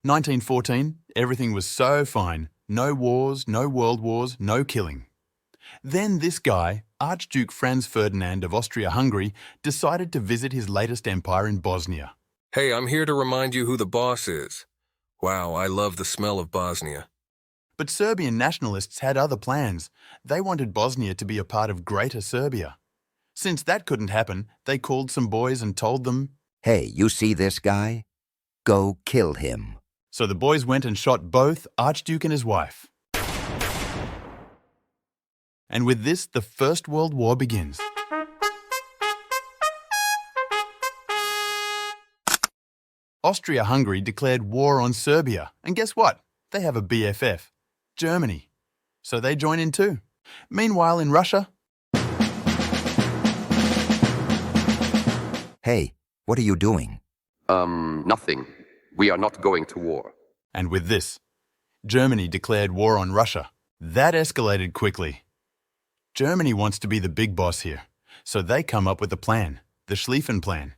1914, everything was so fine. No wars, no world wars, no killing. Then this guy, Archduke Franz Ferdinand of Austria-Hungary, decided to visit his latest empire in Bosnia. Hey, I'm here to remind you who the boss is. Wow, I love the smell of Bosnia. But Serbian nationalists had other plans. They wanted Bosnia to be a part of Greater Serbia. Since that couldn't happen, they called some boys and told them, "Hey, you see this guy? Go kill him." So the boys went and shot both Archduke and his wife. And with this, the First World War begins. Austria-Hungary declared war on Serbia, and guess what? They have a BFF, Germany. So they join in too. Meanwhile, in Russia... "Hey, what are you doing?" Nothing. We are not going to war. And with this, Germany declared war on Russia. That escalated quickly. Germany wants to be the big boss here, so they come up with a plan, the Schlieffen Plan.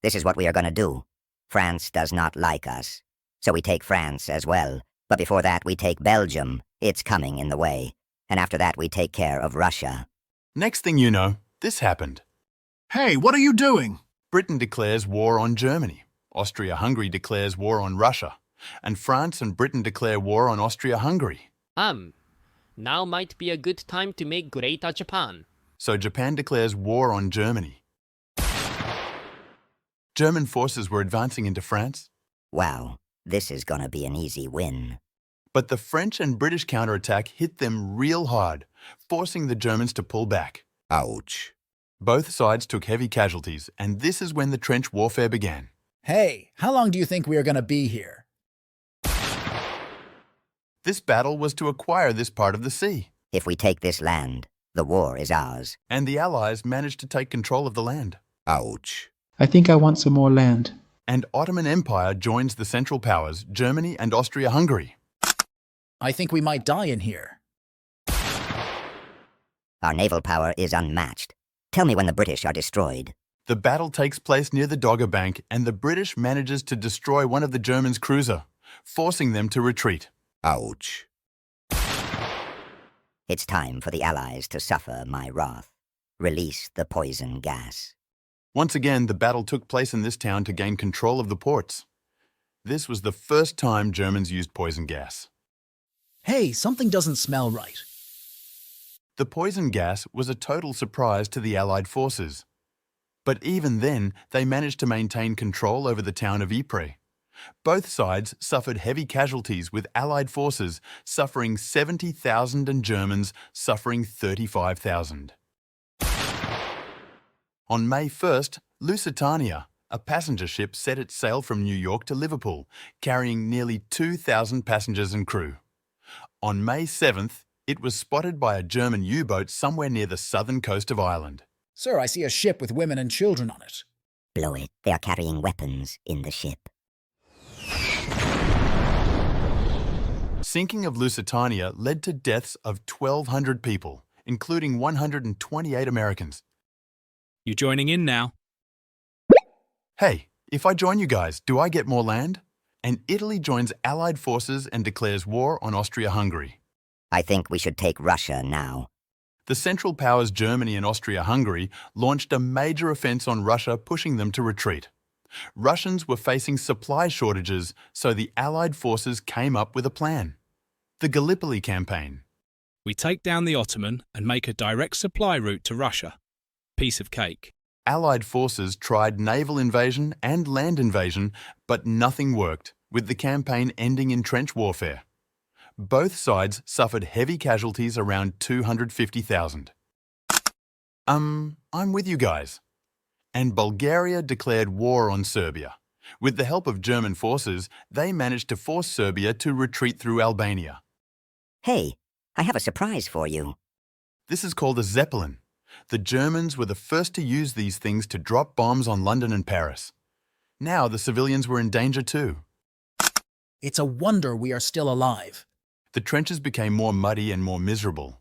This is what we are going to do. France does not like us, so we take France as well. But before that, we take Belgium. It's coming in the way. And after that, we take care of Russia. Next thing you know, this happened. Hey, what are you doing? Britain declares war on Germany. Austria-Hungary declares war on Russia. And France and Britain declare war on Austria-Hungary. Now might be a good time to make Greater Japan. So Japan declares war on Germany. German forces were advancing into France. Wow, this is gonna be an easy win. But the French and British counterattack hit them real hard, forcing the Germans to pull back. Ouch. Both sides took heavy casualties, and this is when the trench warfare began. Hey, how long do you think we are going to be here? This battle was to acquire this part of the sea. If we take this land, the war is ours. And the Allies managed to take control of the land. Ouch. I think I want some more land. And Ottoman Empire joins the Central Powers, Germany and Austria-Hungary. I think we might die in here. Our naval power is unmatched. Tell me when the British are destroyed. The battle takes place near the Dogger Bank, and the British manages to destroy one of the Germans' cruiser, forcing them to retreat. Ouch. It's time for the Allies to suffer my wrath. Release the poison gas. Once again, the battle took place in this town to gain control of the ports. This was the first time Germans used poison gas. Hey, something doesn't smell right. The poison gas was a total surprise to the Allied forces. But even then, they managed to maintain control over the town of Ypres. Both sides suffered heavy casualties, with Allied forces suffering 70,000 and Germans suffering 35,000. On May 1st, Lusitania, a passenger ship, set its sail from New York to Liverpool, carrying nearly 2,000 passengers and crew. On May 7th, it was spotted by a German U-boat somewhere near the southern coast of Ireland. Sir, I see a ship with women and children on it. Blow it. They are carrying weapons in the ship. Sinking of Lusitania led to deaths of 1,200 people, including 128 Americans. You joining in now? Hey, if I join you guys, do I get more land? And Italy joins Allied forces and declares war on Austria-Hungary. I think we should take Russia now. The Central Powers Germany and Austria-Hungary launched a major offense on Russia, pushing them to retreat. Russians were facing supply shortages, so the Allied forces came up with a plan. The Gallipoli campaign. We take down the Ottoman and make a direct supply route to Russia. Piece of cake. Allied forces tried naval invasion and land invasion, but nothing worked, with the campaign ending in trench warfare. Both sides suffered heavy casualties, around 250,000. I'm with you guys. And Bulgaria declared war on Serbia. With the help of German forces, they managed to force Serbia to retreat through Albania. Hey, I have a surprise for you. This is called a Zeppelin. The Germans were the first to use these things to drop bombs on London and Paris. Now the civilians were in danger too. It's a wonder we are still alive. The trenches became more muddy and more miserable.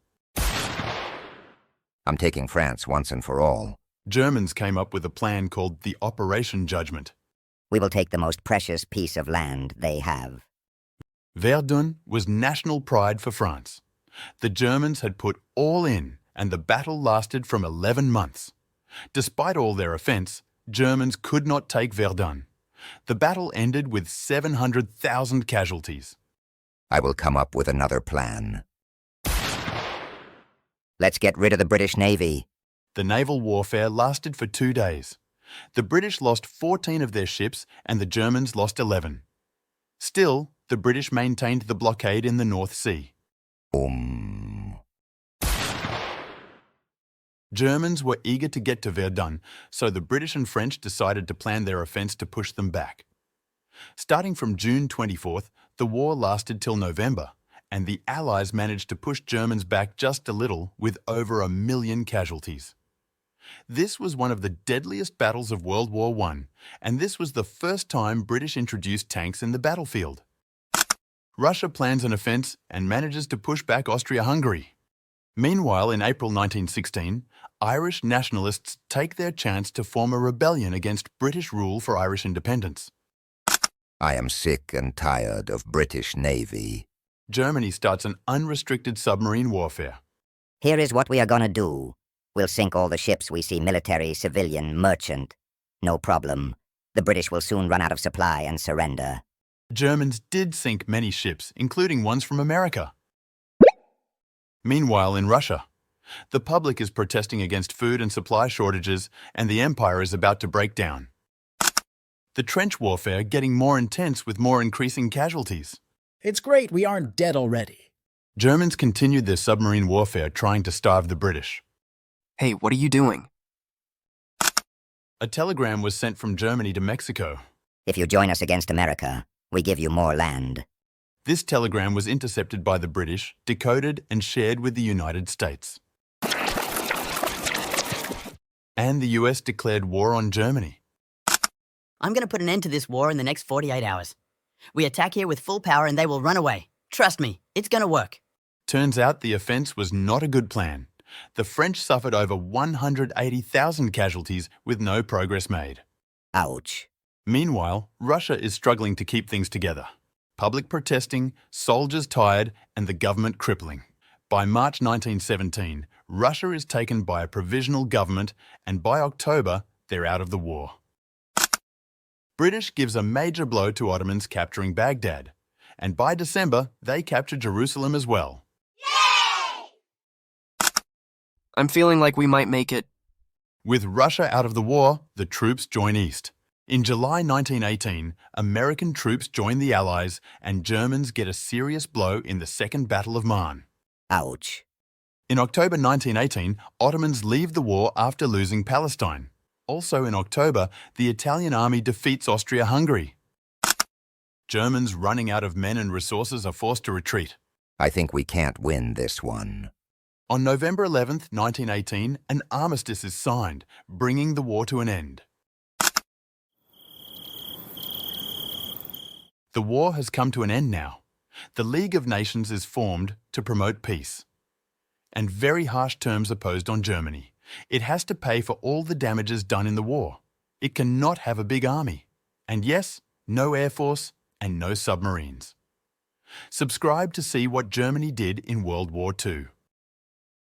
I'm taking France once and for all. Germans came up with a plan called the Operation Judgment. We will take the most precious piece of land they have. Verdun was national pride for France. The Germans had put all in, and the battle lasted from 11 months. Despite all their offence, Germans could not take Verdun. The battle ended with 700,000 casualties. I will come up with another plan. Let's get rid of the British Navy. The naval warfare lasted for 2 days. The British lost 14 of their ships and the Germans lost 11. Still, the British maintained the blockade in the North Sea. Germans were eager to get to Verdun, so the British and French decided to plan their offence to push them back. Starting from June 24th, the war lasted till November, and the Allies managed to push Germans back just a little with over 1 million casualties. This was one of the deadliest battles of World War I, and this was the first time British introduced tanks in the battlefield. Russia plans an offence and manages to push back Austria-Hungary. Meanwhile, in April 1916, Irish nationalists take their chance to form a rebellion against British rule for Irish independence. I am sick and tired of British Navy. Germany starts an unrestricted submarine warfare. Here is what we are gonna do. We'll sink all the ships we see, military, civilian, merchant. No problem. The British will soon run out of supply and surrender. Germans did sink many ships, including ones from America. Meanwhile, in Russia, the public is protesting against food and supply shortages, and the empire is about to break down. The trench warfare getting more intense with more increasing casualties. It's great we aren't dead already. Germans continued their submarine warfare trying to starve the British. Hey, what are you doing? A telegram was sent from Germany to Mexico. If you join us against America, we give you more land. This telegram was intercepted by the British, decoded and shared with the United States. And the US declared war on Germany. I'm gonna put an end to this war in the next 48 hours. We attack here with full power and they will run away. Trust me, it's gonna work. Turns out the offence was not a good plan. The French suffered over 180,000 casualties with no progress made. Ouch. Meanwhile, Russia is struggling to keep things together. Public protesting, soldiers tired, and the government crippling. By March 1917, Russia is taken by a provisional government, and by October, they're out of the war. British gives a major blow to Ottomans capturing Baghdad, and by December, they capture Jerusalem as well. I'm feeling like we might make it. With Russia out of the war, the troops join east. In July 1918, American troops join the Allies and Germans get a serious blow in the Second Battle of Marne. Ouch. In October 1918, Ottomans leave the war after losing Palestine. Also in October, the Italian army defeats Austria-Hungary. Germans running out of men and resources are forced to retreat. I think we can't win this one. On November 11, 1918, an armistice is signed, bringing the war to an end. The war has come to an end now. The League of Nations is formed to promote peace. And very harsh terms are posed on Germany. It has to pay for all the damages done in the war. It cannot have a big army. And yes, no air force and no submarines. Subscribe to see what Germany did in World War II.